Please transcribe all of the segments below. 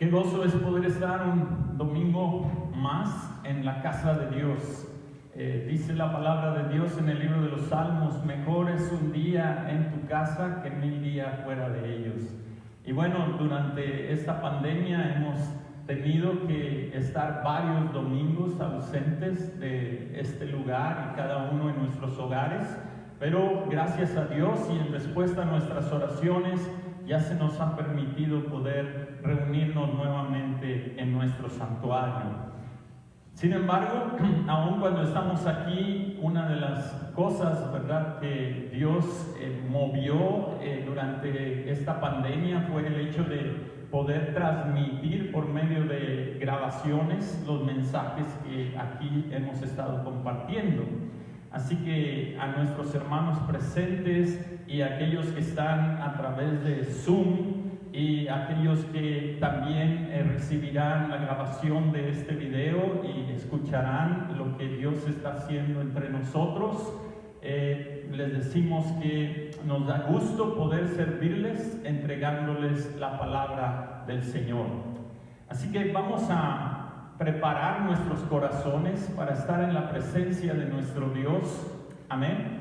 Qué gozo es poder estar un domingo más en la casa de Dios. Dice la palabra de Dios en el libro de los Salmos: mejor es un día en tu casa que 1000 días fuera de ellos. Y bueno, durante esta pandemia hemos tenido que estar varios domingos ausentes de este lugar y cada uno en nuestros hogares, pero gracias a Dios y en respuesta a nuestras oraciones ya se nos ha permitido poder reunirnos nuevamente en nuestro santuario. Sin embargo, aun cuando estamos aquí, una de las cosas, ¿verdad?, que Dios movió durante esta pandemia fue el hecho de poder transmitir por medio de grabaciones los mensajes que aquí hemos estado compartiendo. Así que a nuestros hermanos presentes y a aquellos que están a través de Zoom y aquellos que también recibirán la grabación de este video y escucharán lo que Dios está haciendo entre nosotros, les decimos que nos da gusto poder servirles entregándoles la palabra del Señor. Así que vamos a preparar nuestros corazones para estar en la presencia de nuestro Dios. Amén.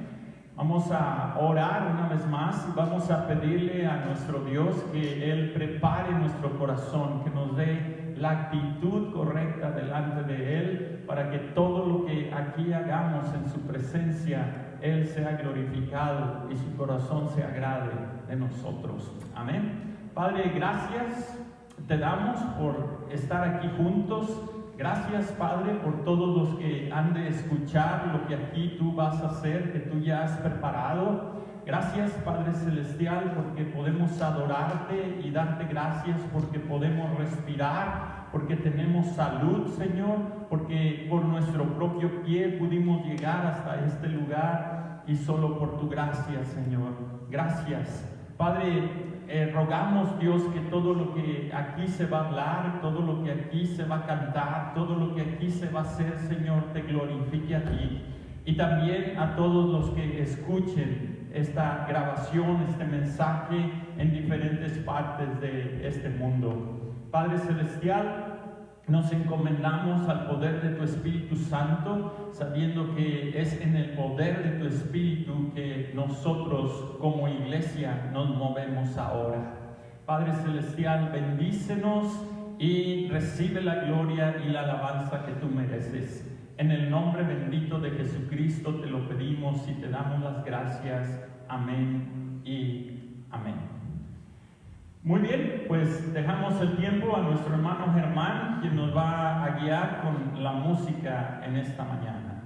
Vamos a orar una vez más y vamos a pedirle a nuestro Dios que Él prepare nuestro corazón, que nos dé la actitud correcta delante de Él, para que todo lo que aquí hagamos en su presencia, Él sea glorificado y su corazón se agrade de nosotros. Amén. Padre, gracias te damos por estar aquí juntos. Gracias, Padre, por todos los que han de escuchar lo que aquí tú vas a hacer, que tú ya has preparado. Gracias, Padre Celestial, porque podemos adorarte y darte gracias porque podemos respirar, porque tenemos salud, Señor, porque por nuestro propio pie pudimos llegar hasta este lugar y solo por tu gracia, Señor. Gracias, Padre. Rogamos, Dios, que todo lo que aquí se va a hablar, todo lo que aquí se va a cantar, todo lo que aquí se va a hacer, Señor, te glorifique a ti. Y también a todos los que escuchen esta grabación, este mensaje en diferentes partes de este mundo. Padre Celestial, nos encomendamos al poder de tu Espíritu Santo, sabiendo que es en el poder de tu Espíritu que nosotros como iglesia nos movemos ahora. Padre Celestial, bendícenos y recibe la gloria y la alabanza que tú mereces. En el nombre bendito de Jesucristo te lo pedimos y te damos las gracias. Amén y amén. Muy bien, pues dejamos el tiempo a nuestro hermano Germán, quien nos va a guiar con la música en esta mañana.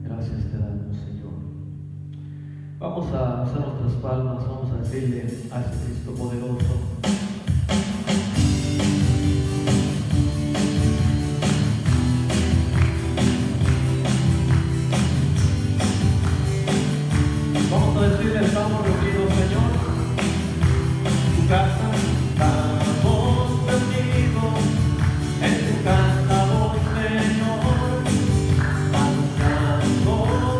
Gracias te damos, Señor. Vamos a usar nuestras palmas, vamos a decirle a Jesucristo poderoso: vamos a decirle, estamos reunidos, Señor. Tu casa, estamos perdidos, en tu casa, oh Señor, anunciando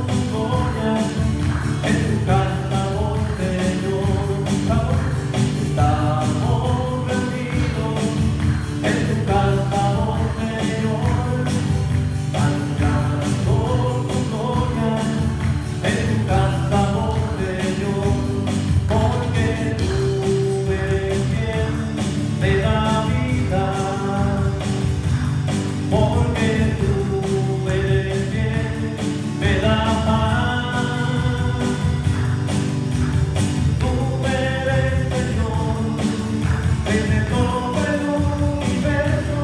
tu gloria, en tu casa, oh Señor, estamos perdidos, en tu casa, oh Señor, anunciando tu gloria, en tu casa, oh Señor, porque tú me da vida, porque tú eres bien, me da paz. Tú eres Señor, desde todo el universo,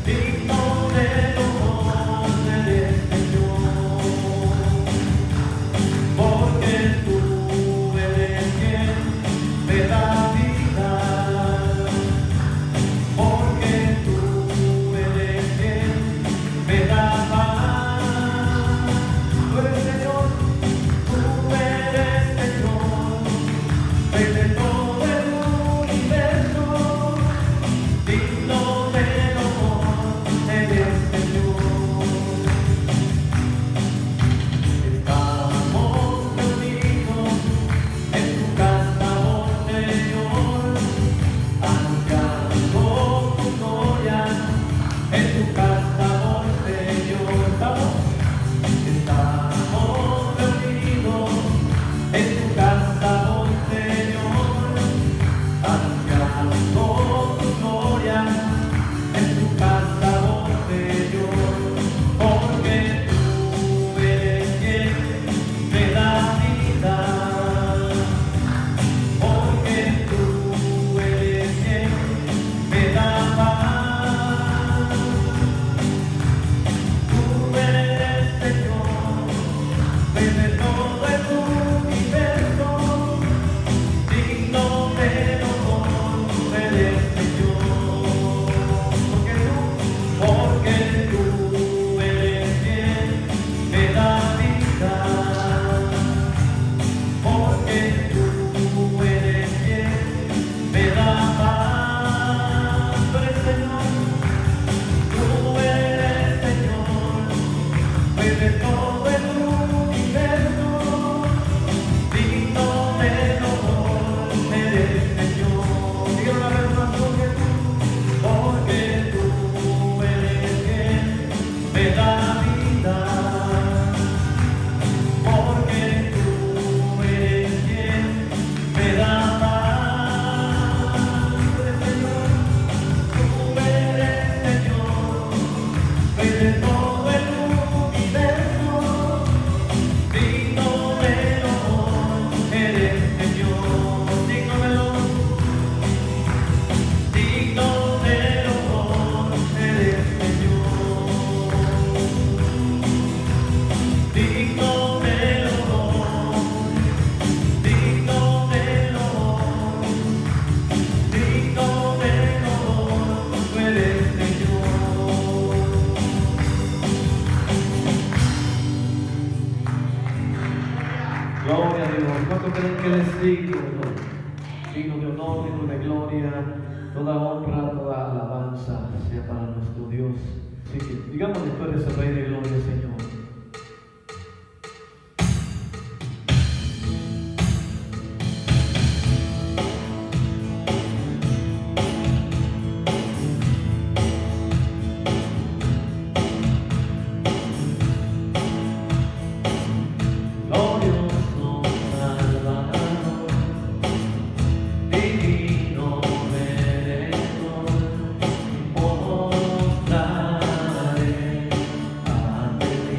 digno de honor eres Señor, porque tú eres bien, me da vida. Porque tú eres bien, me da paz. Gloria a Dios. ¿Cuánto creen que Él es digno de honor, digno de gloria? Toda honra, toda alabanza sea para nuestro Dios. Así que digamos que tú eres el Rey de gloria, Señor. Ante ti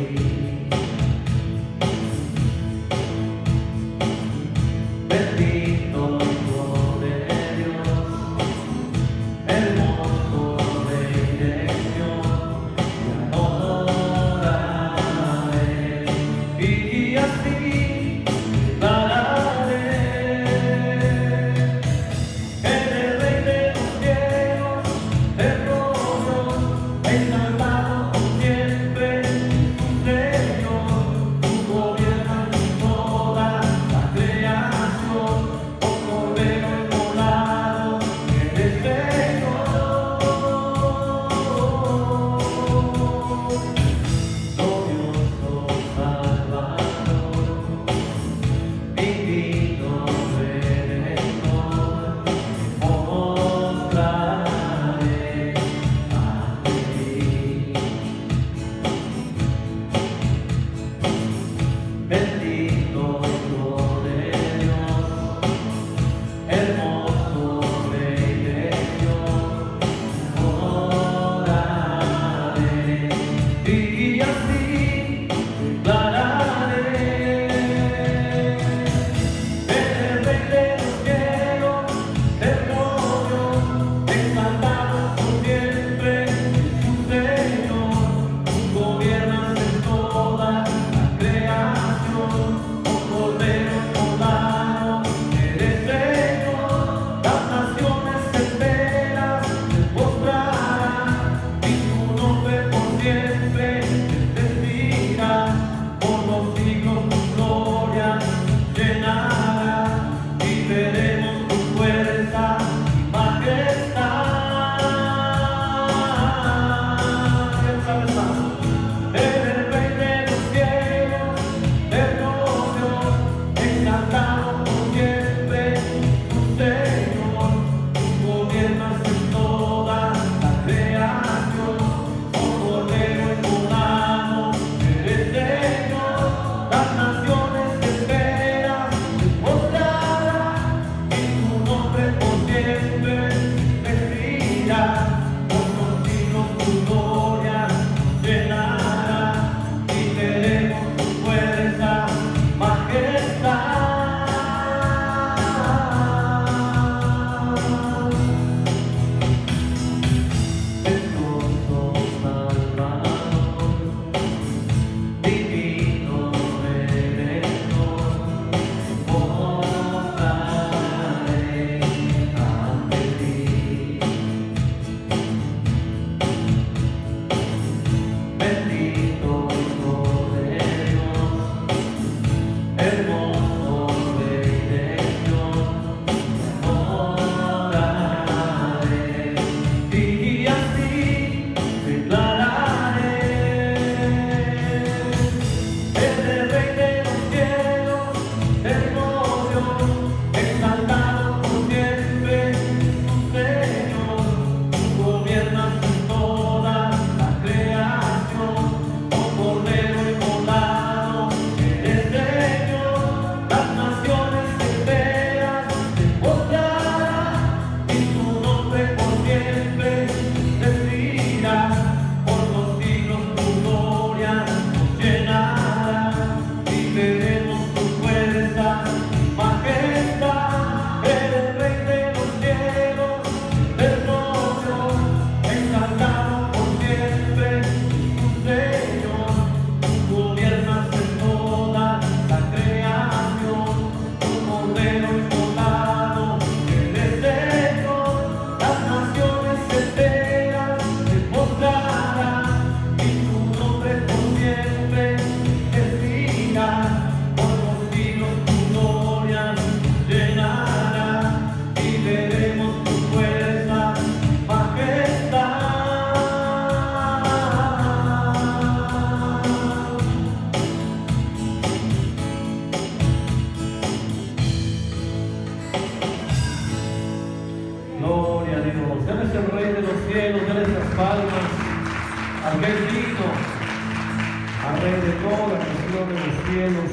cielos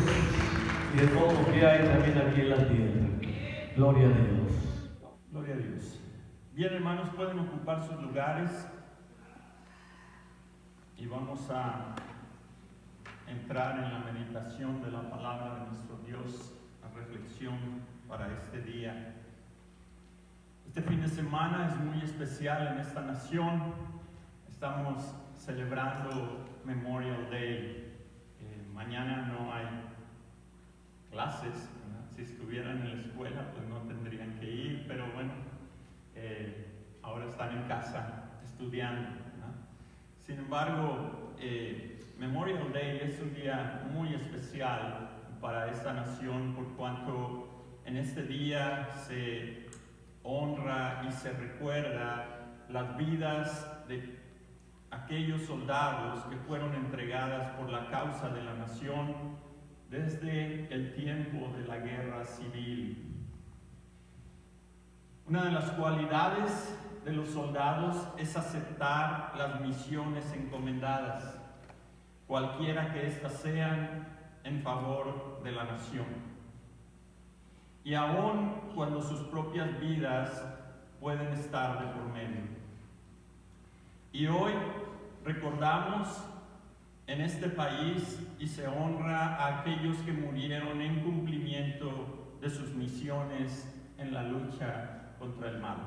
y de todo lo que hay también aquí en la tierra. Gloria a Dios. Gloria a Dios. Bien, hermanos, pueden ocupar sus lugares y vamos a entrar en la meditación de la palabra de nuestro Dios, la reflexión para este día. Este fin de semana es muy especial en esta nación. Estamos celebrando Memorial Day. Mañana no hay clases, ¿verdad? Si estuvieran en la escuela pues no tendrían que ir, pero bueno, ahora están en casa estudiando, ¿verdad? Sin embargo, Memorial Day es un día muy especial para esta nación por cuanto en este día se honra y se recuerda las vidas de aquellos soldados que fueron entregadas por la causa de la nación desde el tiempo de la guerra civil. Una de las cualidades de los soldados es aceptar las misiones encomendadas, cualquiera que éstas sean en favor de la nación. Y aun cuando sus propias vidas pueden estar de por medio. Y hoy recordamos en este país y se honra a aquellos que murieron en cumplimiento de sus misiones en la lucha contra el mal.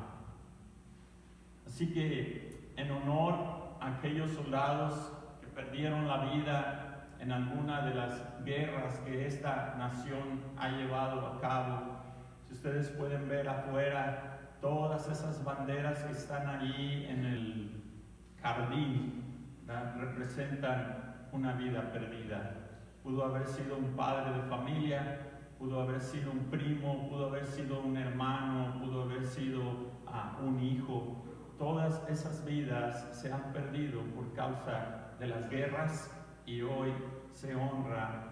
Así que en honor a aquellos soldados que perdieron la vida en alguna de las guerras que esta nación ha llevado a cabo, si ustedes pueden ver afuera todas esas banderas que están ahí en el jardín, ¿verdad? Representan una vida perdida. Pudo haber sido un padre de familia, pudo haber sido un primo, pudo haber sido un hermano, pudo haber sido un hijo. Todas esas vidas se han perdido por causa de las guerras y hoy se honra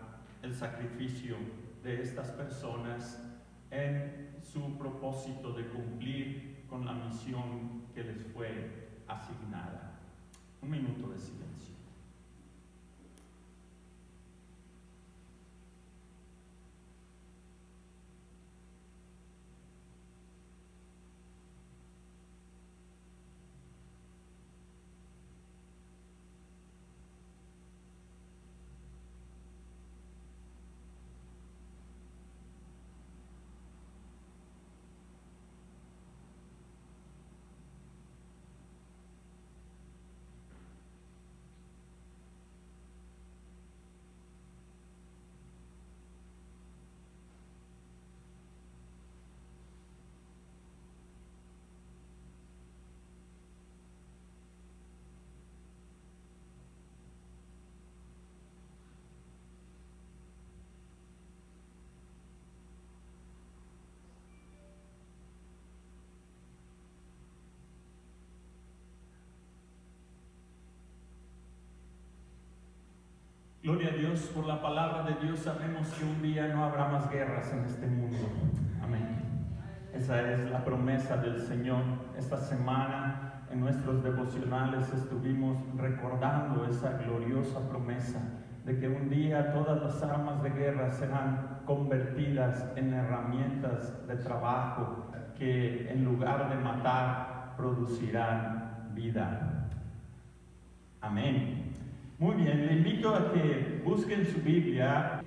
el sacrificio de estas personas en su propósito de cumplir con la misión que les fue asignada. Un minuto de silencio. Gloria a Dios, por la palabra de Dios sabemos que un día no habrá más guerras en este mundo. Amén. Esa es la promesa del Señor. Esta semana en nuestros devocionales estuvimos recordando esa gloriosa promesa de que un día todas las armas de guerra serán convertidas en herramientas de trabajo que en lugar de matar producirán vida. Amén. Muy bien, le invito a que busquen su Biblia,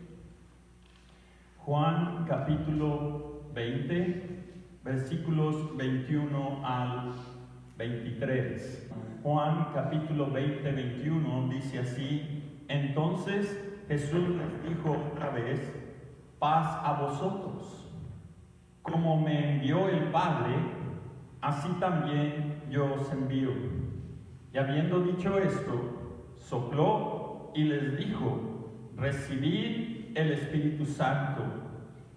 Juan capítulo 20, versículos 21 al 23. Juan capítulo 20, 21 dice así: entonces Jesús les dijo otra vez, paz a vosotros. Como me envió el Padre, así también yo os envío. Y habiendo dicho esto, sopló y les dijo, recibid el Espíritu Santo.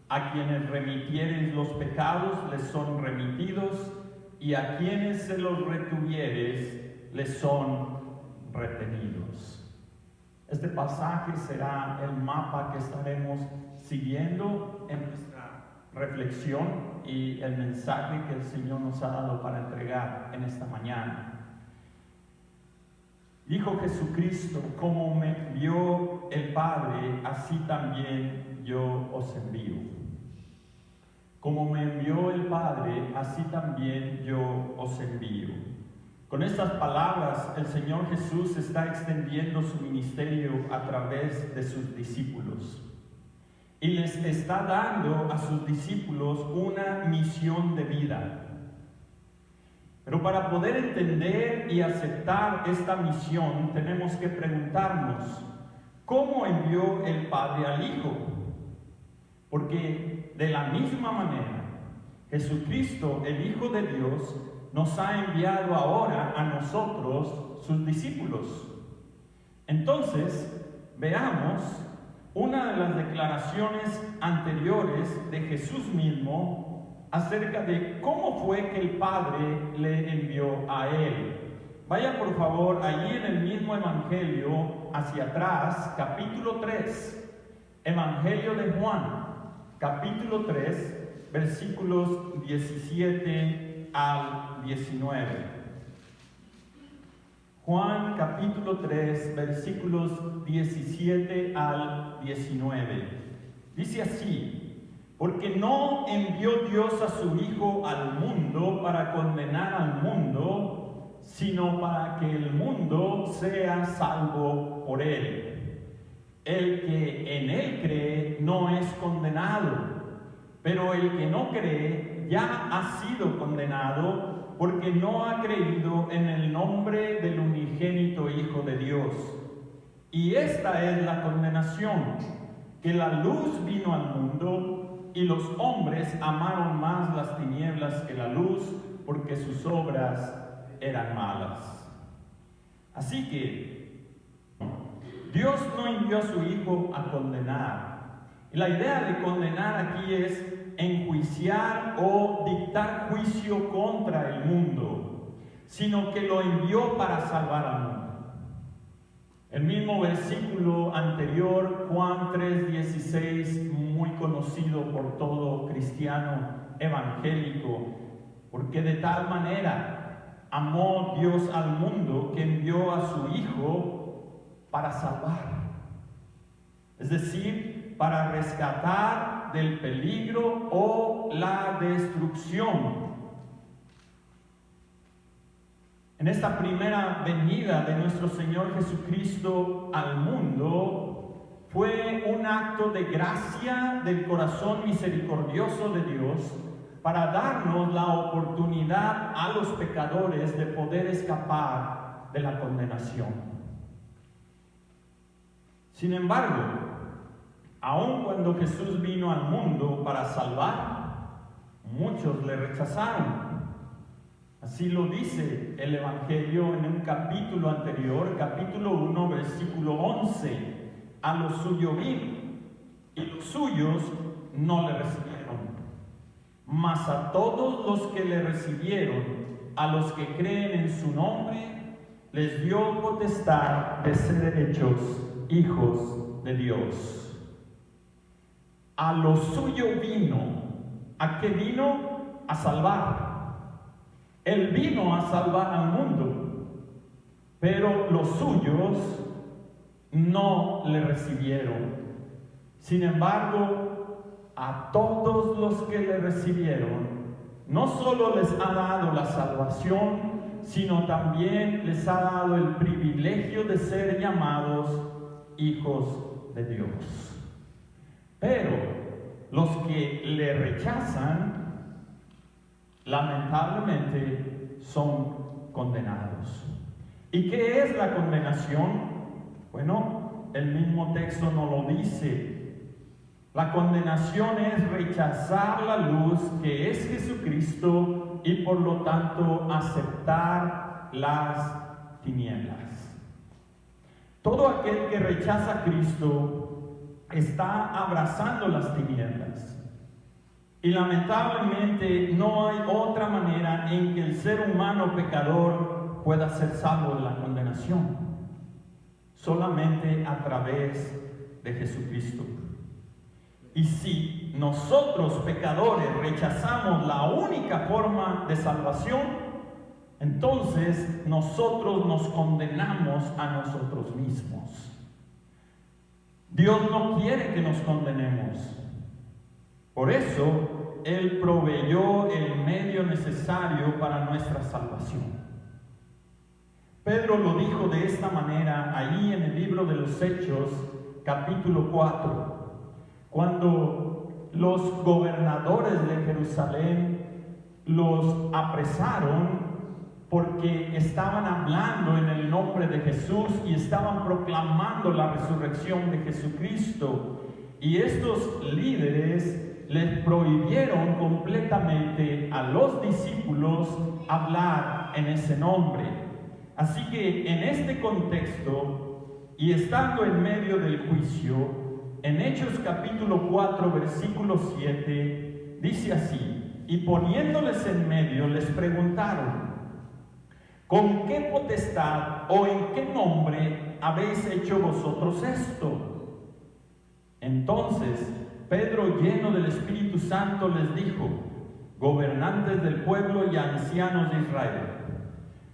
A quienes remitiereis los pecados les son remitidos, y a quienes se los retuviereis les son retenidos. Este pasaje será el mapa que estaremos siguiendo en nuestra reflexión y el mensaje que el Señor nos ha dado para entregar en esta mañana. Dijo Jesucristo: como me envió el Padre, así también yo os envío. Como me envió el Padre, así también yo os envío. Con estas palabras, el Señor Jesús está extendiendo su ministerio a través de sus discípulos. Y les está dando a sus discípulos una misión de vida. Pero para poder entender y aceptar esta misión, tenemos que preguntarnos: ¿cómo envió el Padre al Hijo? Porque de la misma manera, Jesucristo, el Hijo de Dios, nos ha enviado ahora a nosotros, sus discípulos. Entonces, veamos una de las declaraciones anteriores de Jesús mismo acerca de cómo fue que el Padre le envió a él. Vaya por favor allí en el mismo Evangelio hacia atrás, capítulo 3, Evangelio de Juan, capítulo 3, versículos 17 al 19. Juan capítulo 3, versículos 17 al 19. Dice así: porque no envió Dios a su Hijo al mundo para condenar al mundo, sino para que el mundo sea salvo por él. El que en él cree no es condenado, pero el que no cree ya ha sido condenado, porque no ha creído en el nombre del unigénito Hijo de Dios. Y esta es la condenación, que la luz vino al mundo, y los hombres amaron más las tinieblas que la luz, porque sus obras eran malas. Así que Dios no envió a su Hijo a condenar. Y la idea de condenar aquí es enjuiciar o dictar juicio contra el mundo, sino que lo envió para salvar al mundo. El mismo versículo anterior, Juan 3:16, muy conocido por todo cristiano evangélico, porque de tal manera amó Dios al mundo que envió a su Hijo para salvar, es decir, para rescatar del peligro o la destrucción. En esta primera venida de nuestro Señor Jesucristo al mundo fue un acto de gracia del corazón misericordioso de Dios para darnos la oportunidad a los pecadores de poder escapar de la condenación. Sin embargo, aun cuando Jesús vino al mundo para salvar, muchos le rechazaron. Así lo dice el Evangelio en un capítulo anterior, capítulo 1, versículo 11. A los suyos vino, y los suyos no le recibieron. Mas a todos los que le recibieron, a los que creen en su nombre, les dio potestad de ser hechos hijos de Dios. A lo suyo vino. ¿A qué vino? A salvar. Él vino a salvar al mundo, pero los suyos no le recibieron. Sin embargo, a todos los que le recibieron, no solo les ha dado la salvación, sino también les ha dado el privilegio de ser llamados hijos de Dios. Pero los que le rechazan, lamentablemente, son condenados. ¿Y qué es la condenación? Bueno, el mismo texto nos lo dice. La condenación es rechazar la luz que es Jesucristo y por lo tanto aceptar las tinieblas. Todo aquel que rechaza a Cristo está abrazando las tinieblas. Y lamentablemente no hay otra manera en que el ser humano pecador pueda ser salvo de la condenación. Solamente a través de Jesucristo. Y si nosotros pecadores rechazamos la única forma de salvación, entonces nosotros nos condenamos a nosotros mismos. Dios no quiere que nos condenemos. Por eso, Él proveyó el medio necesario para nuestra salvación. Pedro lo dijo de esta manera ahí en el libro de los Hechos, capítulo 4, cuando los gobernadores de Jerusalén los apresaron porque estaban hablando en el nombre de Jesús y estaban proclamando la resurrección de Jesucristo. Y estos líderes les prohibieron completamente a los discípulos hablar en ese nombre. Así que en este contexto, y estando en medio del juicio, en Hechos capítulo 4, versículo 7, dice así: y poniéndoles en medio les preguntaron: ¿con qué potestad o en qué nombre habéis hecho vosotros esto? Entonces Pedro, lleno del Espíritu Santo, les dijo: gobernantes del pueblo y ancianos de Israel,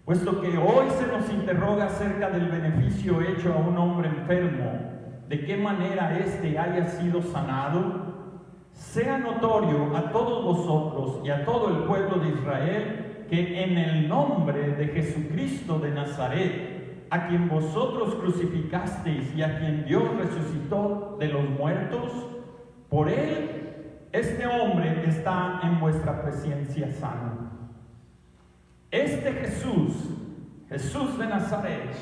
puesto que hoy se nos interroga acerca del beneficio hecho a un hombre enfermo, de qué manera éste haya sido sanado, sea notorio a todos vosotros y a todo el pueblo de Israel que en el nombre de Jesucristo de Nazaret, a quien vosotros crucificasteis y a quien Dios resucitó de los muertos, por él este hombre está en vuestra presencia sano. Este Jesús de Nazaret,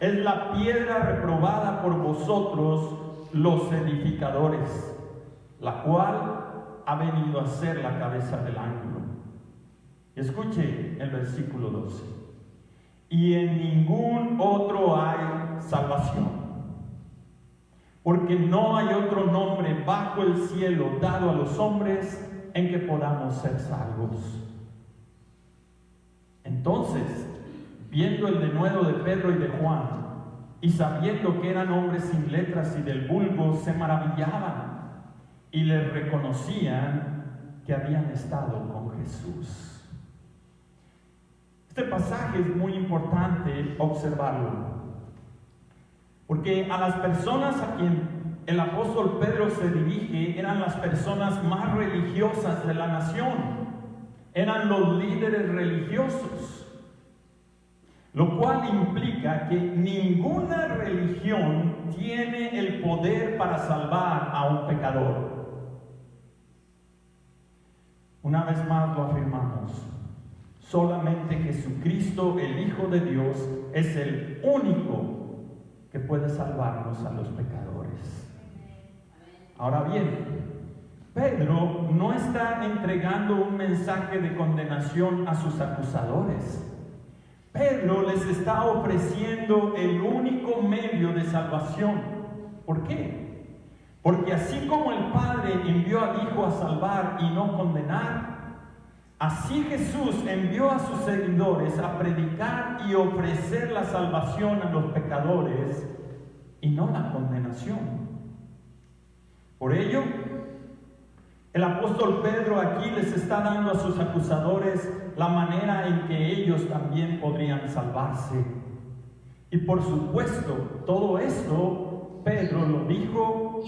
es la piedra reprobada por vosotros los edificadores, la cual ha venido a ser la cabeza del ángulo. Escuche el versículo 12. Y en ningún otro hay salvación, porque no hay otro nombre bajo el cielo dado a los hombres en que podamos ser salvos. Entonces, viendo el denuedo de Pedro y de Juan, y sabiendo que eran hombres sin letras y del vulgo, se maravillaban y les reconocían que habían estado con Jesús. Este pasaje es muy importante observarlo, porque a las personas a quien el apóstol Pedro se dirige eran las personas más religiosas de la nación, eran los líderes religiosos, lo cual implica que ninguna religión tiene el poder para salvar a un pecador. Una vez más lo afirmamos. Solamente Jesucristo, el Hijo de Dios, es el único que puede salvarnos a los pecadores. Ahora bien, Pedro no está entregando un mensaje de condenación a sus acusadores. Pedro les está ofreciendo el único medio de salvación. ¿Por qué? Porque así como el Padre envió al Hijo a salvar y no condenar, así Jesús envió a sus seguidores a predicar y ofrecer la salvación a los pecadores y no la condenación. Por ello, el apóstol Pedro aquí les está dando a sus acusadores la manera en que ellos también podrían salvarse. Y por supuesto, todo esto Pedro lo dijo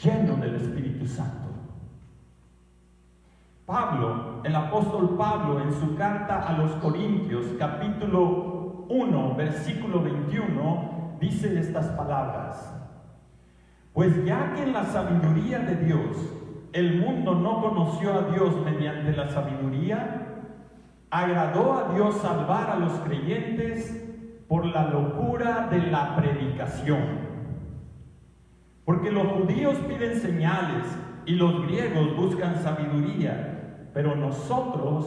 lleno del Espíritu Santo. Pablo, el apóstol Pablo, en su carta a los Corintios, capítulo 1, versículo 21, dice estas palabras: pues ya que en la sabiduría de Dios el mundo no conoció a Dios mediante la sabiduría, agradó a Dios salvar a los creyentes por la locura de la predicación. Porque los judíos piden señales y los griegos buscan sabiduría, pero nosotros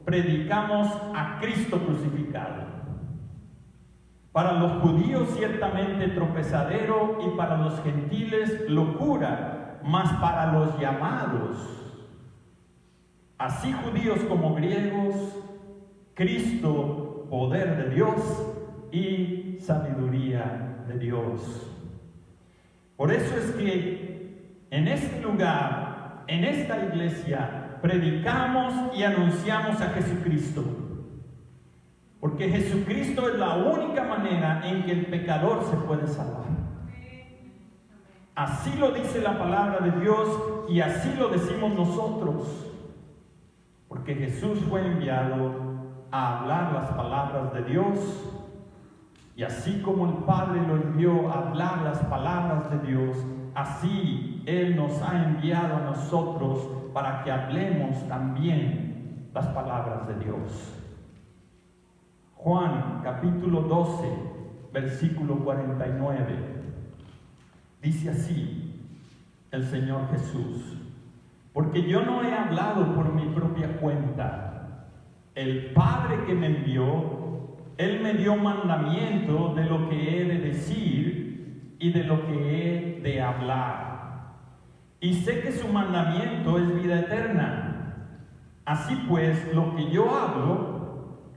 predicamos a Cristo crucificado. Para los judíos ciertamente tropezadero y para los gentiles locura, mas para los llamados, así judíos como griegos, Cristo, poder de Dios y sabiduría de Dios. Por eso es que en este lugar, en esta iglesia, predicamos y anunciamos a Jesucristo. Porque Jesucristo es la única manera en que el pecador se puede salvar. Así lo dice la palabra de Dios y así lo decimos nosotros. Porque Jesús fue enviado a hablar las palabras de Dios. Y así como el Padre lo envió a hablar las palabras de Dios, así Él nos ha enviado a nosotros para que hablemos también las palabras de Dios. Juan capítulo 12, versículo 49. Dice así el Señor Jesús: porque yo no he hablado por mi propia cuenta. El Padre que me envió, Él me dio mandamiento de lo que he de decir y de lo que he de hablar. Y sé que su mandamiento es vida eterna. Así pues, lo que yo hablo,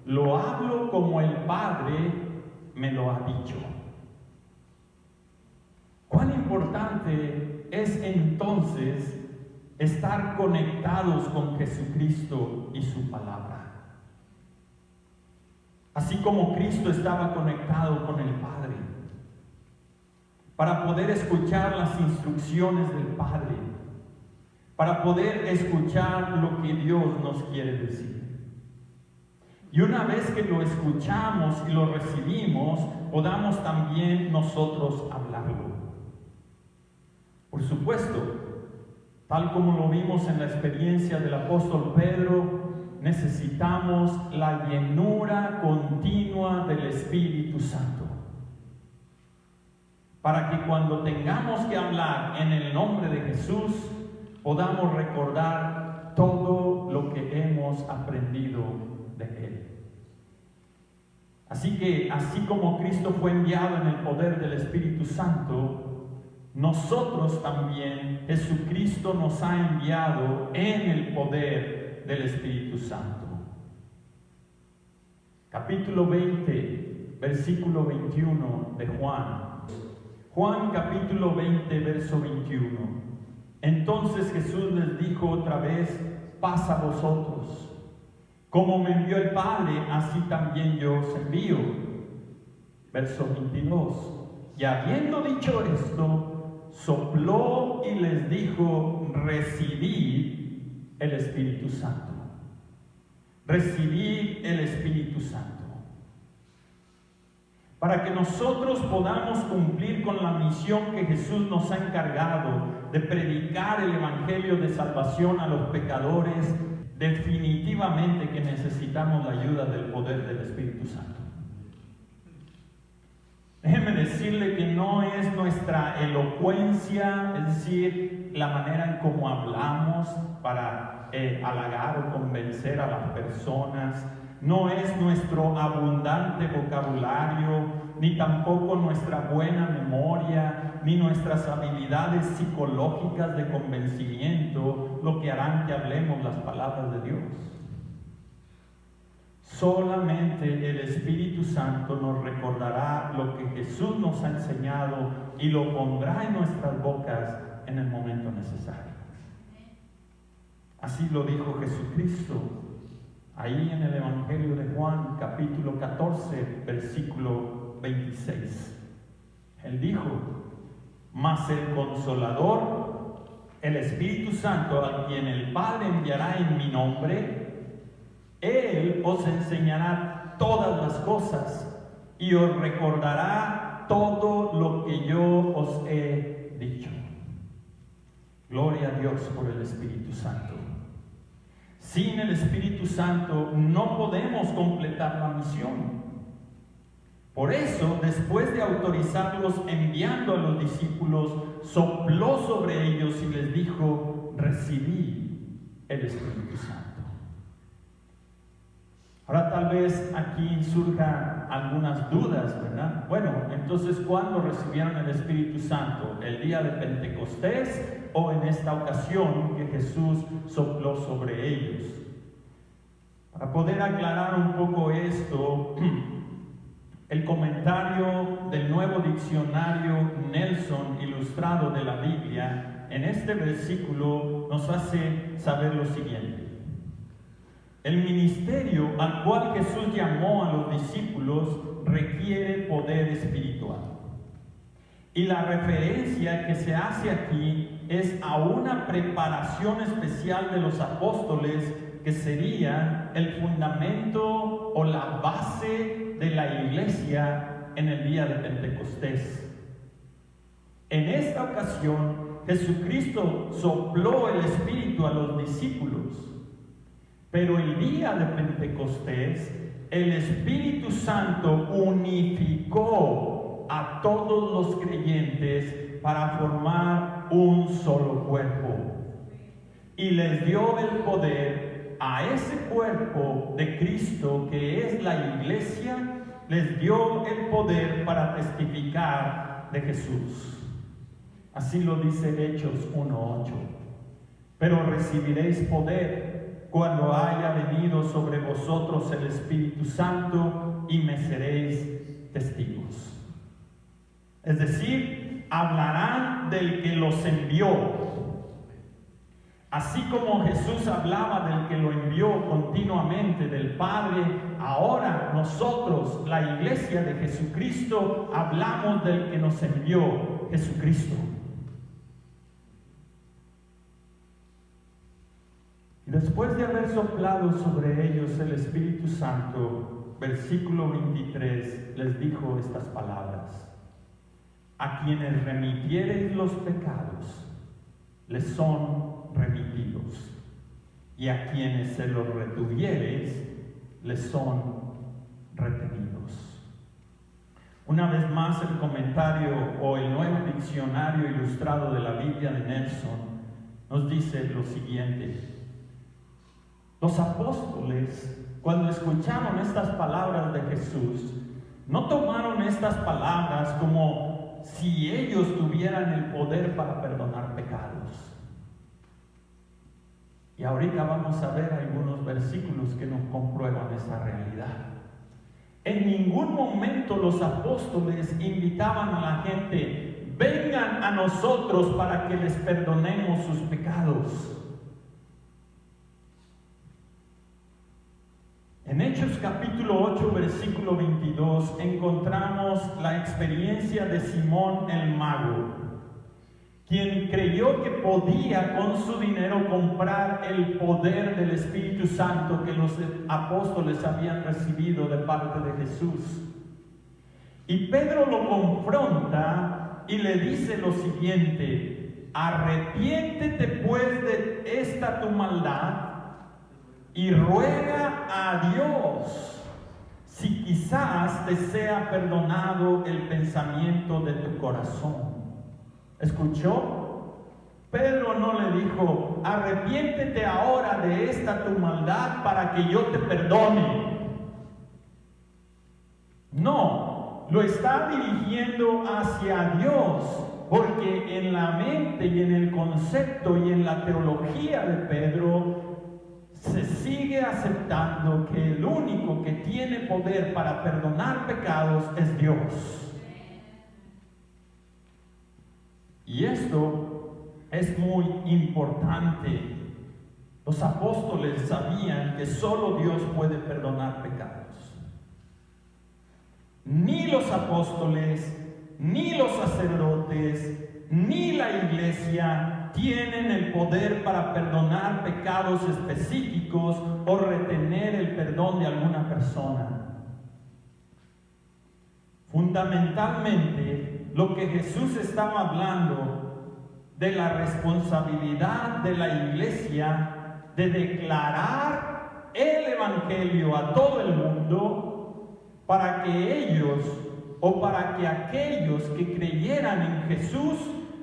lo hablo como el Padre me lo ha dicho. ¿Cuán importante es entonces estar conectados con Jesucristo y su palabra? Así como Cristo estaba conectado con el Padre, para poder escuchar las instrucciones del Padre, para poder escuchar lo que Dios nos quiere decir. Y una vez que lo escuchamos y lo recibimos, podamos también nosotros hablarlo. Por supuesto, tal como lo vimos en la experiencia del apóstol Pedro, necesitamos la llenura continua del Espíritu Santo. Para que cuando tengamos que hablar en el nombre de Jesús, podamos recordar todo lo que hemos aprendido de Él. Así que, así como Cristo fue enviado en el poder del Espíritu Santo, nosotros también, Jesucristo nos ha enviado en el poder del Espíritu Santo. Capítulo 20, versículo 21 de Juan. Juan capítulo 20, verso 21. Entonces Jesús les dijo otra vez: paz a vosotros. Como me envió el Padre, así también yo os envío. Verso 22. Y habiendo dicho esto, sopló y les dijo: recibid el Espíritu Santo. Recibid el Espíritu Santo. Para que nosotros podamos cumplir con la misión que Jesús nos ha encargado de predicar el Evangelio de salvación a los pecadores, definitivamente que necesitamos la ayuda del poder del Espíritu Santo. Déjeme decirle que no es nuestra elocuencia, es decir, la manera en cómo hablamos para halagar o convencer a las personas, no es nuestro abundante vocabulario, ni tampoco nuestra buena memoria, ni nuestras habilidades psicológicas de convencimiento lo que harán que hablemos las palabras de Dios. Solamente el Espíritu Santo nos recordará lo que Jesús nos ha enseñado y lo pondrá en nuestras bocas en el momento necesario. Así lo dijo Jesucristo ahí en el Evangelio de Juan, capítulo 14, versículo 26. Él dijo: mas el Consolador, el Espíritu Santo, a quien el Padre enviará en mi nombre, Él os enseñará todas las cosas y os recordará todo lo que yo os he dicho. Gloria a Dios por el Espíritu Santo. Sin el Espíritu Santo no podemos completar la misión. Por eso, después de autorizarlos enviando a los discípulos, sopló sobre ellos y les dijo: recibid el Espíritu Santo. Ahora tal vez aquí surjan algunas dudas, ¿verdad? Bueno, entonces, ¿cuándo recibieron el Espíritu Santo? ¿El día de Pentecostés o en esta ocasión que Jesús sopló sobre ellos? Para poder aclarar un poco esto, el comentario del Nuevo Diccionario Nelson Ilustrado de la Biblia en este versículo nos hace saber lo siguiente: El ministerio al cual Jesús llamó a los discípulos requiere poder espiritual. Y la referencia que se hace aquí es a una preparación especial de los apóstoles que sería el fundamento o la base de la iglesia en el día de Pentecostés. En esta ocasión, Jesucristo sopló el Espíritu a los discípulos, pero el día de Pentecostés, el Espíritu Santo unificó a todos los creyentes para formar un solo cuerpo. Y les dio el poder a ese cuerpo de Cristo que es la iglesia, les dio el poder para testificar de Jesús. Así lo dice Hechos 1:8. Pero recibiréis poder cuando haya venido sobre vosotros el Espíritu Santo y me seréis testigos. Es decir, hablarán del que los envió. Así como Jesús hablaba del que lo envió continuamente, del Padre, ahora nosotros, la iglesia de Jesucristo, hablamos del que nos envió, Jesucristo. Y después de haber soplado sobre ellos el Espíritu Santo, versículo 23, les dijo estas palabras: a quienes remitiereis los pecados, les son remitidos, y a quienes se los retuviereis, les son retenidos. Una vez más, el comentario o el nuevo diccionario ilustrado de la Biblia de Nelson nos dice lo siguiente: los apóstoles, cuando escucharon estas palabras de Jesús, no tomaron estas palabras como si ellos tuvieran el poder para perdonar pecados. Y ahorita vamos a ver algunos versículos que nos comprueban esa realidad. En ningún momento los apóstoles invitaban a la gente: vengan a nosotros para que les perdonemos sus pecados. En Hechos capítulo 8, versículo 22, encontramos la experiencia de Simón el mago, quien creyó que podía con su dinero comprar el poder del Espíritu Santo que los apóstoles habían recibido de parte de Jesús. Y Pedro lo confronta y le dice lo siguiente: arrepiéntete pues de esta tu maldad y ruega a Dios si quizás te sea perdonado el pensamiento de tu corazón. ¿Escuchó? Pedro no le dijo: arrepiéntete ahora de esta tu maldad para que yo te perdone. No, lo está dirigiendo hacia Dios, porque en la mente y en el concepto y en la teología de Pedro se sigue aceptando que el único que tiene poder para perdonar pecados es Dios. Y esto es muy importante. Los apóstoles sabían que solo Dios puede perdonar pecados. Ni los apóstoles, ni los sacerdotes, ni la iglesia tienen el poder para perdonar pecados específicos o retener el perdón de alguna persona. Fundamentalmente, lo que Jesús estaba hablando de la responsabilidad de la iglesia de declarar el evangelio a todo el mundo para que ellos o para que aquellos que creyeran en Jesús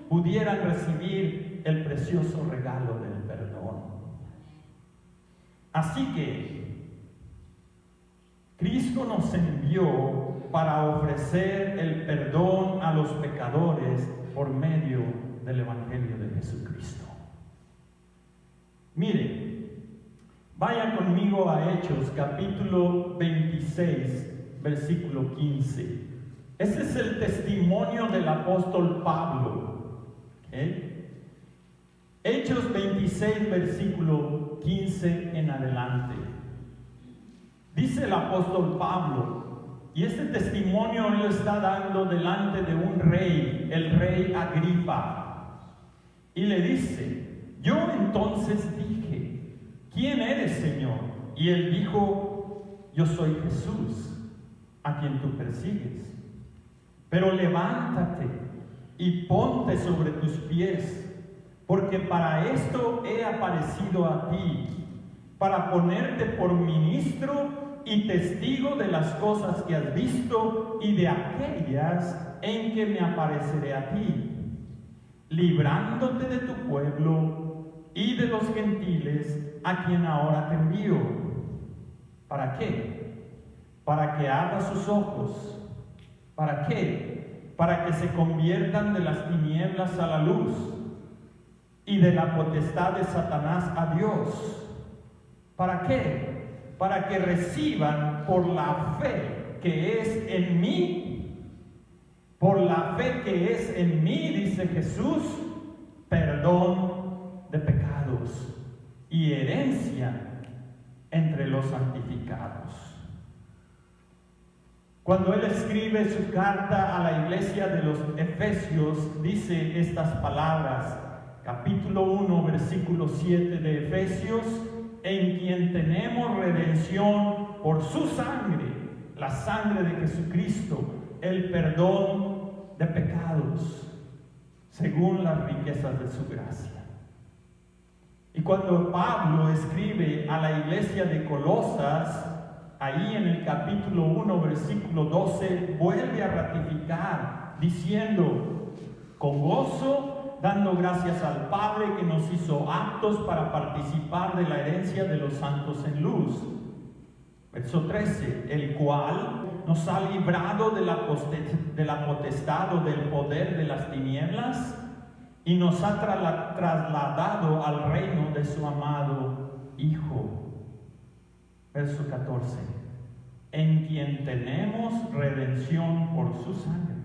pudieran recibir el precioso regalo del perdón. Así que Cristo nos envió para ofrecer el perdón a los pecadores por medio del Evangelio de Jesucristo. Mire, vaya conmigo a Hechos capítulo 26, versículo 15. Ese es el testimonio del apóstol Pablo. ¿Okay? Hechos 26, versículo 15 en adelante. Dice el apóstol Pablo, y este testimonio él lo está dando delante de un rey, el rey Agripa, y le dice: yo entonces dije, ¿quién eres, Señor? Y él dijo: yo soy Jesús, a quien tú persigues. Pero levántate y ponte sobre tus pies, porque para esto he aparecido a ti, para ponerte por ministro y testigo de las cosas que has visto y de aquellas en que me apareceré a ti, librándote de tu pueblo y de los gentiles a quien ahora te envío. ¿Para qué? Para que abra sus ojos. ¿Para qué? Para que se conviertan de las tinieblas a la luz y de la potestad de Satanás a Dios. ¿Para qué? Para que reciban por la fe que es en mí, por la fe que es en mí, dice Jesús, perdón de pecados y herencia entre los santificados. Cuando él escribe su carta a la iglesia de los Efesios, dice estas palabras, capítulo 1, versículo 7 de Efesios: en quien tenemos redención por su sangre, la sangre de Jesucristo, el perdón de pecados, según las riquezas de su gracia. Y cuando Pablo escribe a la iglesia de Colosas, ahí en el capítulo 1, versículo 12, vuelve a ratificar, diciendo: con gozo, dando gracias al Padre que nos hizo aptos para participar de la herencia de los santos en luz. Verso 13, el cual nos ha librado de la potestad o del poder de las tinieblas y nos ha trasladado al reino de su amado Hijo. Verso 14, en quien tenemos redención por su sangre,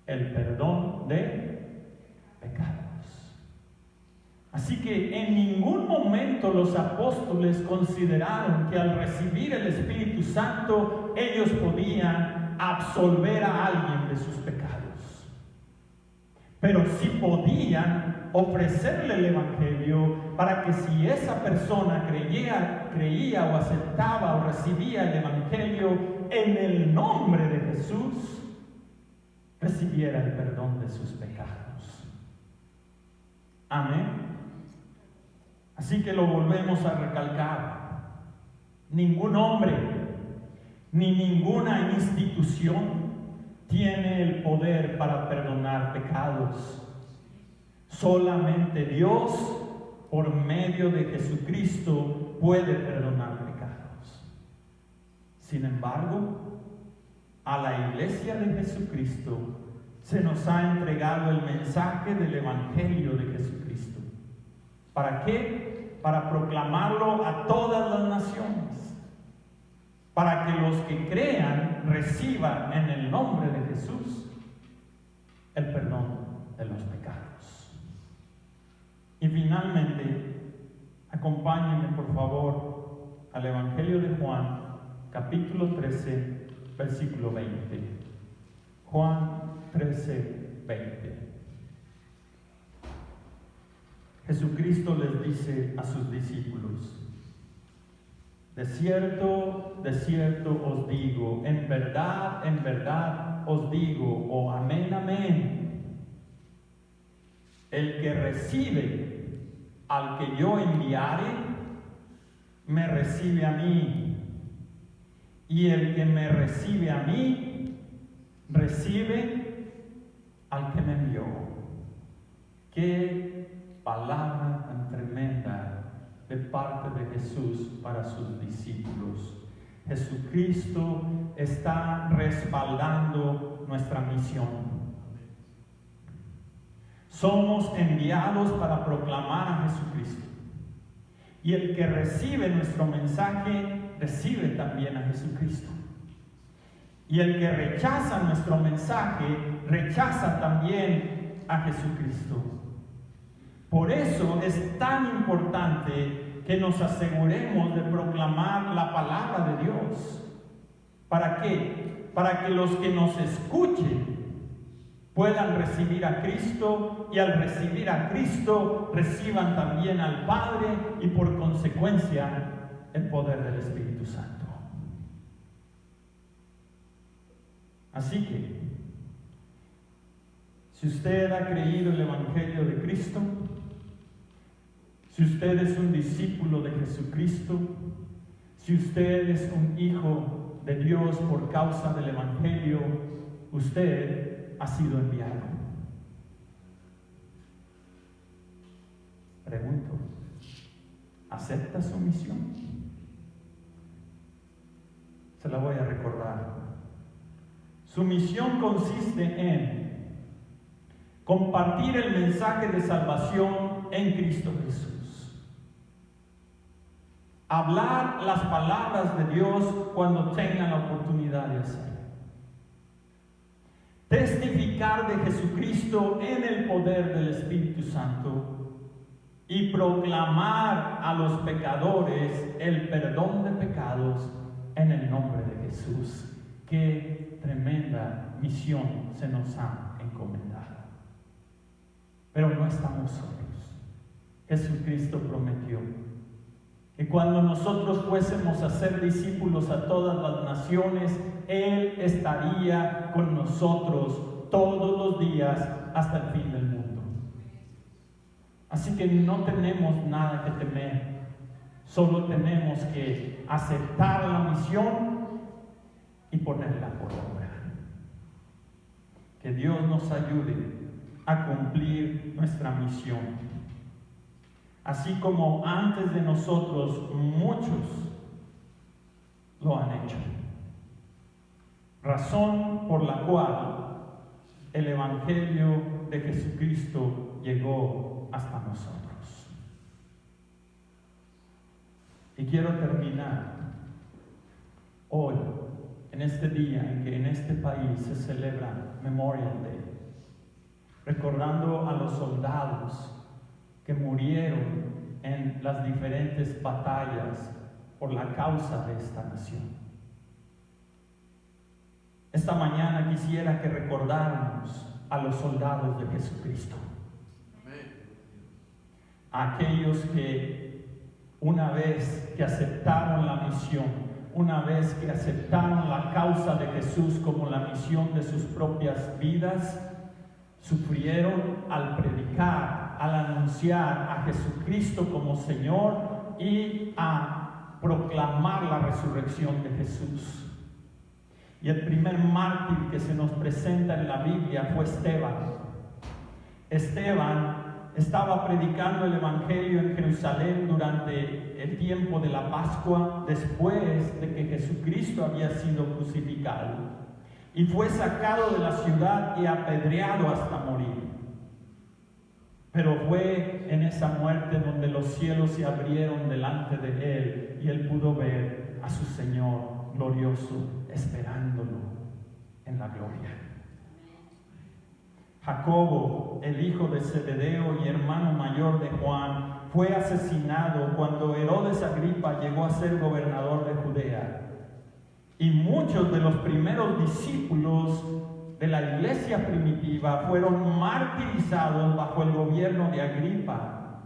el perdón de pecados. Así que en ningún momento los apóstoles consideraron que al recibir el Espíritu Santo ellos podían absolver a alguien de sus pecados, pero sí podían ofrecerle el Evangelio para que si esa persona creía o aceptaba o recibía el Evangelio en el nombre de Jesús, recibiera el perdón de sus pecados. Amén. Así que lo volvemos a recalcar. Ningún hombre ni ninguna institución tiene el poder para perdonar pecados. Solamente Dios, por medio de Jesucristo, puede perdonar pecados. Sin embargo, a la iglesia de Jesucristo se nos ha entregado el mensaje del Evangelio de Jesucristo. ¿Para qué? Para proclamarlo a todas las naciones, para que los que crean reciban en el nombre de Jesús el perdón de los pecados. Y finalmente, acompáñenme por favor al Evangelio de Juan, capítulo 13, versículo 20. Juan 13, 20. Jesucristo les dice a sus discípulos: de cierto os digo, en verdad os digo, o amén, amén, el que recibe al que yo enviare, me recibe a mí, y el que me recibe a mí, recibe al que me envió. Qué palabra tan tremenda de parte de Jesús para sus discípulos. Jesucristo está respaldando nuestra misión. Somos enviados para proclamar a Jesucristo. Y el que recibe nuestro mensaje, recibe también a Jesucristo. Y el que rechaza nuestro mensaje, rechaza también a Jesucristo. Por eso es tan importante que nos aseguremos de proclamar la palabra de Dios. ¿Para qué? Para que los que nos escuchen puedan recibir a Cristo, y al recibir a Cristo reciban también al Padre y por consecuencia el poder del Espíritu Santo. Así que, si usted ha creído el Evangelio de Cristo, si usted es un discípulo de Jesucristo, si usted es un hijo de Dios por causa del Evangelio, usted ha sido enviado. Pregunto, ¿acepta su misión? Se la voy a recordar. Su misión consiste en compartir el mensaje de salvación en Cristo Jesús. Hablar las palabras de Dios cuando tengan la oportunidad de hacerlo. Testificar de Jesucristo en el poder del Espíritu Santo y proclamar a los pecadores el perdón de pecados en el nombre de Jesús. Qué tremenda misión se nos ha encomendado. Pero no estamos solos. Jesucristo prometió que cuando nosotros fuésemos a ser discípulos a todas las naciones, Él estaría con nosotros todos los días hasta el fin del mundo. Así que no tenemos nada que temer, solo tenemos que aceptar la misión y ponerla por obra. Que Dios nos ayude a cumplir nuestra misión. Así como antes de nosotros muchos lo han hecho. Razón por la cual el Evangelio de Jesucristo llegó hasta nosotros. Y quiero terminar hoy, en este día en que en este país se celebra Memorial Day, recordando a los soldados que murieron en las diferentes batallas por la causa de esta nación. Esta mañana quisiera que recordáramos a los soldados de Jesucristo. A aquellos que una vez que aceptaron la misión, una vez que aceptaron la causa de Jesús como la misión de sus propias vidas, sufrieron al predicar, al anunciar a Jesucristo como Señor y a proclamar la resurrección de Jesús. Y el primer mártir que se nos presenta en la Biblia fue Esteban. Esteban estaba predicando el Evangelio en Jerusalén durante el tiempo de la Pascua, después de que Jesucristo había sido crucificado. Y fue sacado de la ciudad y apedreado hasta morir. Pero fue en esa muerte donde los cielos se abrieron delante de él y él pudo ver a su Señor glorioso esperándolo en la gloria. Jacobo, el hijo de Zebedeo y hermano mayor de Juan, fue asesinado cuando Herodes Agripa llegó a ser gobernador de Judea. Y muchos de los primeros discípulos de la iglesia primitiva fueron martirizados bajo el gobierno de Agripa.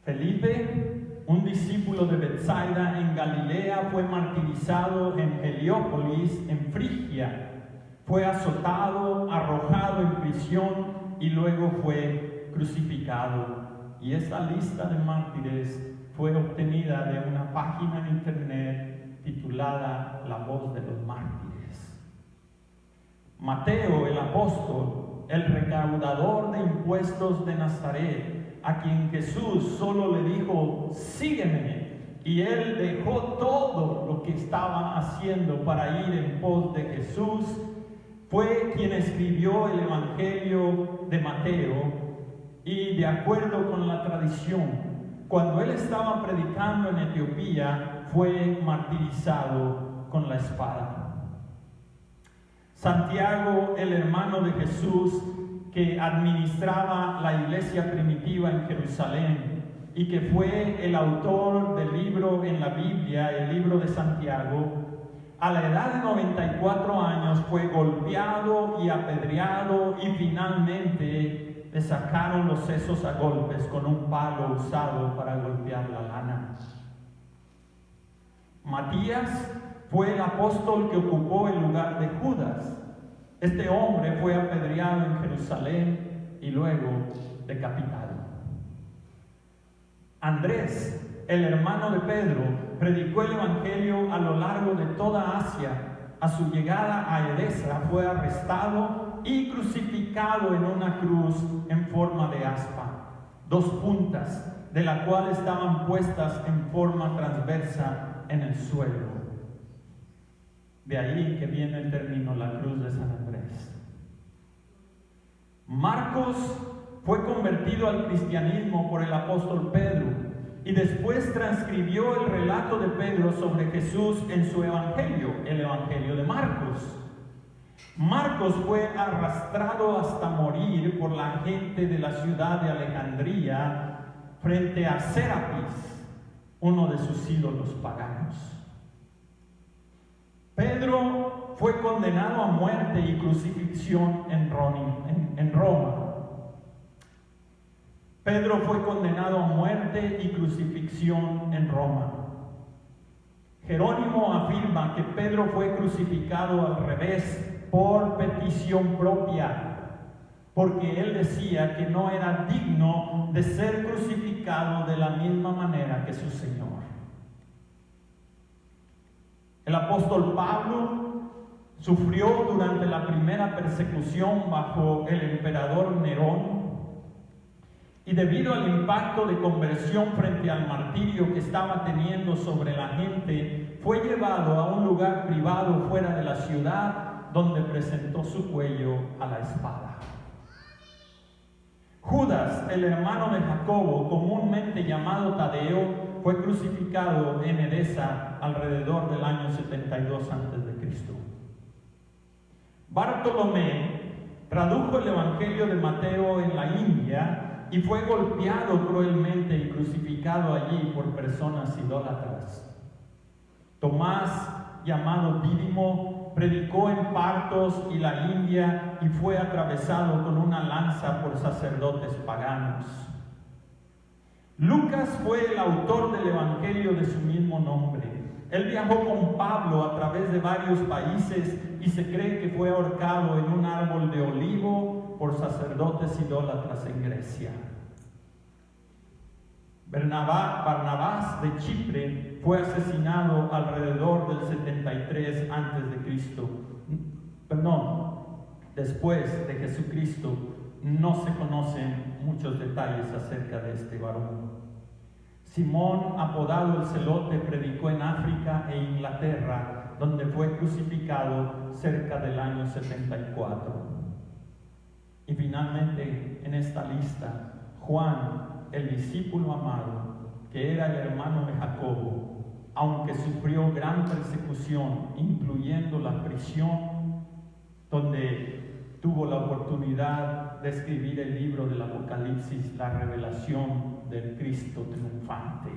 Felipe, un discípulo de Betsaida en Galilea, fue martirizado en Heliópolis, en Frigia. Fue azotado, arrojado en prisión y luego fue crucificado. Y esta lista de mártires fue obtenida de una página en internet titulada La Voz de los Mártires. Mateo, el apóstol, el recaudador de impuestos de Nazaret, a quien Jesús solo le dijo, sígueme, y él dejó todo lo que estaba haciendo para ir en pos de Jesús, fue quien escribió el Evangelio de Mateo. Y de acuerdo con la tradición, cuando él estaba predicando en Etiopía, fue martirizado con la espada. Santiago, el hermano de Jesús, que administraba la iglesia primitiva en Jerusalén, y que fue el autor del libro en la Biblia, el libro de Santiago, a la edad de 94 años fue golpeado y apedreado y finalmente le sacaron los sesos a golpes con un palo usado para golpear la lana. Matías fue el apóstol que ocupó el lugar de Judas. Este hombre fue apedreado en Jerusalén y luego decapitado. Andrés, el hermano de Pedro, predicó el evangelio a lo largo de toda Asia. A su llegada a Edesa fue arrestado y crucificado en una cruz en forma de aspa, 2 puntas de la cual estaban puestas en forma transversa en el suelo. De ahí que viene el término la cruz de San Andrés. Marcos fue convertido al cristianismo por el apóstol Pedro y después transcribió el relato de Pedro sobre Jesús en su evangelio, el evangelio de Marcos. Marcos fue arrastrado hasta morir por la gente de la ciudad de Alejandría frente a Serapis, uno de sus ídolos paganos. Pedro fue condenado a muerte y crucifixión en Roma. Pedro fue condenado a muerte y crucifixión en Roma. Jerónimo afirma que Pedro fue crucificado al revés por petición propia, porque él decía que no era digno de ser crucificado de la misma manera que su Señor. El apóstol Pablo sufrió durante la primera persecución bajo el emperador Nerón y debido al impacto de conversión frente al martirio que estaba teniendo sobre la gente, fue llevado a un lugar privado fuera de la ciudad donde presentó su cuello a la espada. Judas, el hermano de Jacobo, comúnmente llamado Tadeo, fue crucificado en Edesa alrededor del año 72 a.C. Bartolomé tradujo el Evangelio de Mateo en la India y fue golpeado cruelmente y crucificado allí por personas idólatras. Tomás, llamado Dídimo, predicó en Partos y la India y fue atravesado con una lanza por sacerdotes paganos. Lucas fue el autor del Evangelio de su mismo nombre. Él viajó con Pablo a través de varios países y se cree que fue ahorcado en un árbol de olivo por sacerdotes idólatras en Grecia. Barnabás de Chipre fue asesinado alrededor del 73 a.C. Después de Jesucristo. No se conocen muchos detalles acerca de este varón. Simón, apodado el Celote, predicó en África e Inglaterra, donde fue crucificado cerca del año 74. Y finalmente, en esta lista, Juan, el discípulo amado, que era el hermano de Jacobo, aunque sufrió gran persecución, incluyendo la prisión, donde tuvo la oportunidad de escribir el libro del Apocalipsis, la revelación del Cristo triunfante.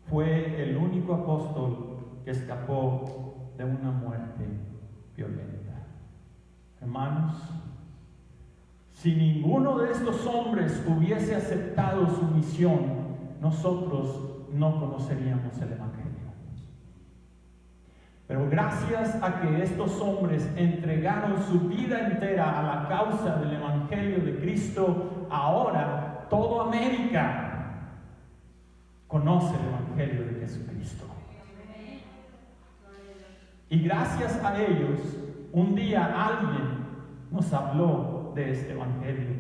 Fue el único apóstol que escapó de una muerte violenta. Hermanos, si ninguno de estos hombres hubiese aceptado su misión, nosotros no conoceríamos el Evangelio. Pero gracias a que estos hombres entregaron su vida entera a la causa del Evangelio de Cristo, ahora toda América conoce el Evangelio de Jesucristo. Y gracias a ellos, un día alguien nos habló de este Evangelio.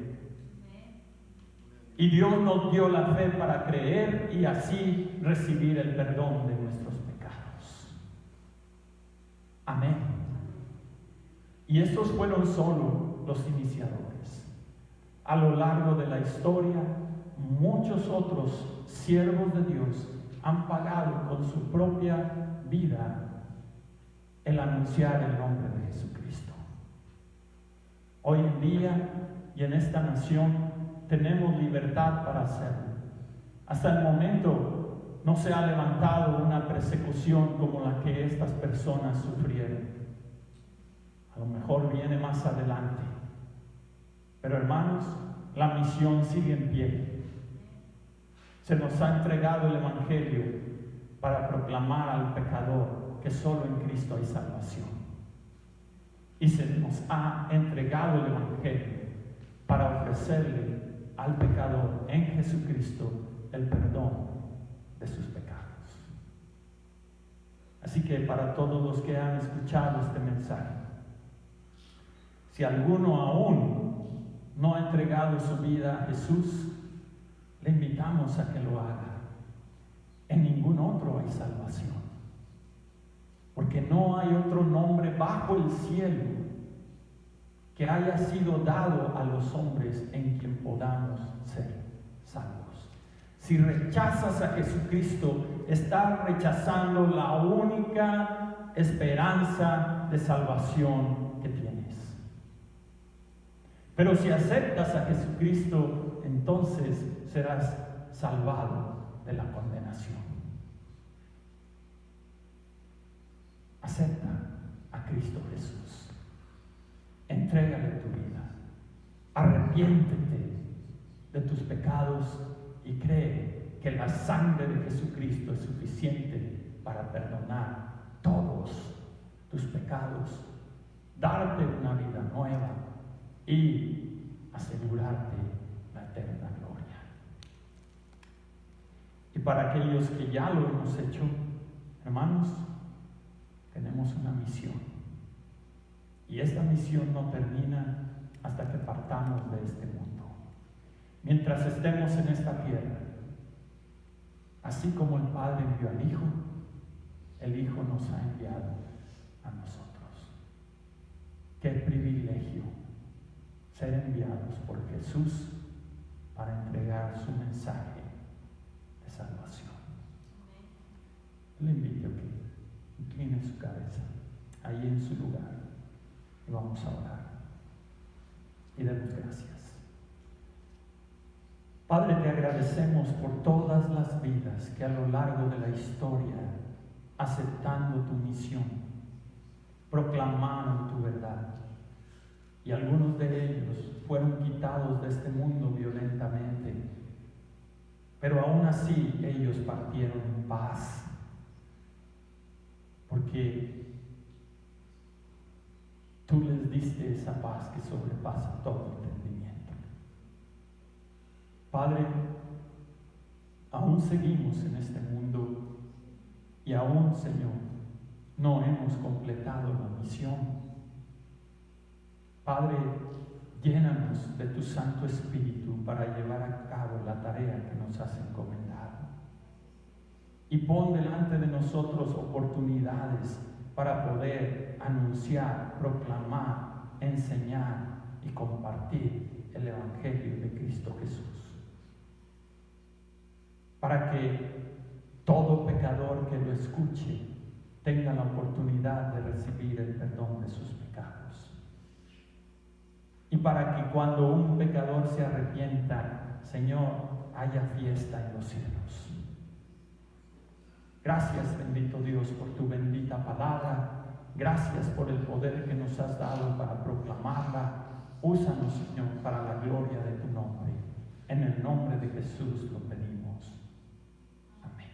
Y Dios nos dio la fe para creer y así recibir el perdón de nuestros pecados. Amén. Y estos fueron solo los iniciadores. A lo largo de la historia, muchos otros siervos de Dios han pagado con su propia vida el anunciar el nombre de Jesucristo. Hoy en día y en esta nación tenemos libertad para hacerlo. Hasta el momento no se ha levantado una persecución como la que estas personas sufrieron. A lo mejor viene más adelante. Pero hermanos, la misión sigue en pie. Se nos ha entregado el Evangelio para proclamar al pecador que solo en Cristo hay salvación. Y se nos ha entregado el Evangelio para ofrecerle al pecador en Jesucristo el perdón de sus pecados. Así que para todos los que han escuchado este mensaje, si alguno aún no ha entregado su vida a Jesús, le invitamos a que lo haga. En ningún otro hay salvación, porque no hay otro nombre bajo el cielo que haya sido dado a los hombres en quien podamos ser salvos. Si rechazas a Jesucristo, estás rechazando la única esperanza de salvación que tienes. Pero si aceptas a Jesucristo, entonces serás salvado de la condenación. Acepta a Cristo Jesús. Entrégale tu vida. Arrepiéntete de tus pecados y cree que la sangre de Jesucristo es suficiente para perdonar todos tus pecados, darte una vida nueva y asegurarte la eterna gloria. Y para aquellos que ya lo hemos hecho, hermanos, tenemos una misión. Y esta misión no termina hasta que partamos de este mundo. Mientras estemos en esta tierra, así como el Padre envió al Hijo, el Hijo nos ha enviado a nosotros. Qué privilegio ser enviados por Jesús para entregar su mensaje de salvación. Le invito a que incline su cabeza ahí en su lugar y vamos a orar y demos gracias. Padre, te agradecemos por todas las vidas que a lo largo de la historia, aceptando tu misión, proclamaron tu verdad. Y algunos de ellos fueron quitados de este mundo violentamente, pero aún así ellos partieron en paz, porque tú les diste esa paz que sobrepasa todo entendimiento. Padre, aún seguimos en este mundo y aún, Señor, no hemos completado la misión. Padre, llénanos de tu Santo Espíritu para llevar a cabo la tarea que nos has encomendado. Y pon delante de nosotros oportunidades para poder anunciar, proclamar, enseñar y compartir el Evangelio de Cristo Jesús. Para que todo pecador que lo escuche tenga la oportunidad de recibir el perdón de sus pecados. Y para que cuando un pecador se arrepienta, Señor, haya fiesta en los cielos. Gracias, bendito Dios, por tu bendita palabra. Gracias por el poder que nos has dado para proclamarla. Úsanos, Señor, para la gloria de tu nombre. En el nombre de Jesús lo pedimos.